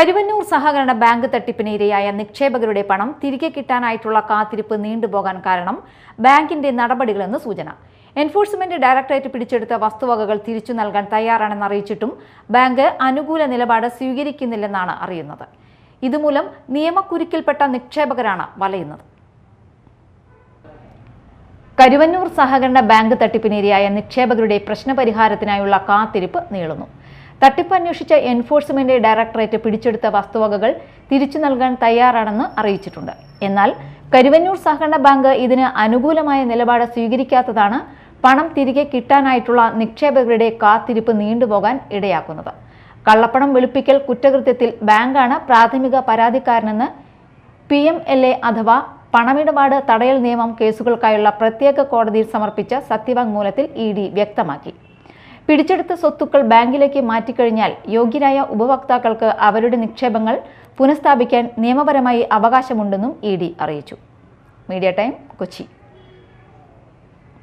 കരുവന്നൂർ സഹകരണ ബാങ്ക് തട്ടിപ്പിന് ഇരയായ നിക്ഷേപകരുടെ പണം തിരികെ കിട്ടാനായിട്ടുള്ള കാത്തിരിപ്പ് നീണ്ടുപോകാൻ കാരണം ബാങ്കിന്റെ നടപടികളെന്ന് സൂചന. എൻഫോഴ്സ്മെന്റ് ഡയറക്ടറേറ്റ് പിടിച്ചെടുത്ത വസ്തുവകകൾ തിരിച്ചു നൽകാൻ തയ്യാറാണെന്ന് അറിയിച്ചിട്ടും ബാങ്ക് അനുകൂല നിലപാട് സ്വീകരിക്കുന്നില്ലെന്നാണ് അറിയുന്നത്. ഇതുമൂലം നിയമക്കുരുക്കിൽപ്പെട്ട നിക്ഷേപകരാണ് വലയുന്നത്. കരുവന്നൂർ സഹകരണ ബാങ്ക് തട്ടിപ്പിനിരയായ നിക്ഷേപകരുടെ പ്രശ്നപരിഹാരത്തിനായുള്ള കാത്തിരിപ്പ് നീളുന്നു. തട്ടിപ്പ് അന്വേഷിച്ച എൻഫോഴ്സ്മെന്റ് ഡയറക്ടറേറ്റ് പിടിച്ചെടുത്ത വസ്തുവകകൾ തിരിച്ചു നൽകാൻ തയ്യാറാണെന്ന് അറിയിച്ചിട്ടുണ്ട്. എന്നാൽ കരുവന്നൂർ സഹകരണ ബാങ്ക് ഇതിന് അനുകൂലമായ നിലപാട് സ്വീകരിക്കാത്തതാണ് പണം തിരികെ കിട്ടാനായിട്ടുള്ള നിക്ഷേപകരുടെ കാത്തിരിപ്പ് നീണ്ടുപോകാൻ ഇടയാക്കുന്നത്. കള്ളപ്പണം വെളുപ്പിക്കൽ കുറ്റകൃത്യത്തിൽ ബാങ്കാണ് പ്രാഥമിക പരാതിക്കാരനെന്ന് PMLA അഥവാ പണമിടപാട് തടയൽ നിയമം കേസുകൾക്കായുള്ള പ്രത്യേക കോടതിയിൽ സമർപ്പിച്ച സത്യവാങ്മൂലത്തിൽ ED വ്യക്തമാക്കി. പിടിച്ചെടുത്ത സ്വത്തുക്കൾ ബാങ്കിലേക്ക് മാറ്റിക്കഴിഞ്ഞാൽ യോഗ്യരായ ഉപഭോക്താക്കൾക്ക് അവരുടെ നിക്ഷേപങ്ങൾ പുനഃസ്ഥാപിക്കാൻ നിയമപരമായി അവകാശമുണ്ടെന്നും ED അറിയിച്ചു. Media time, Kochi.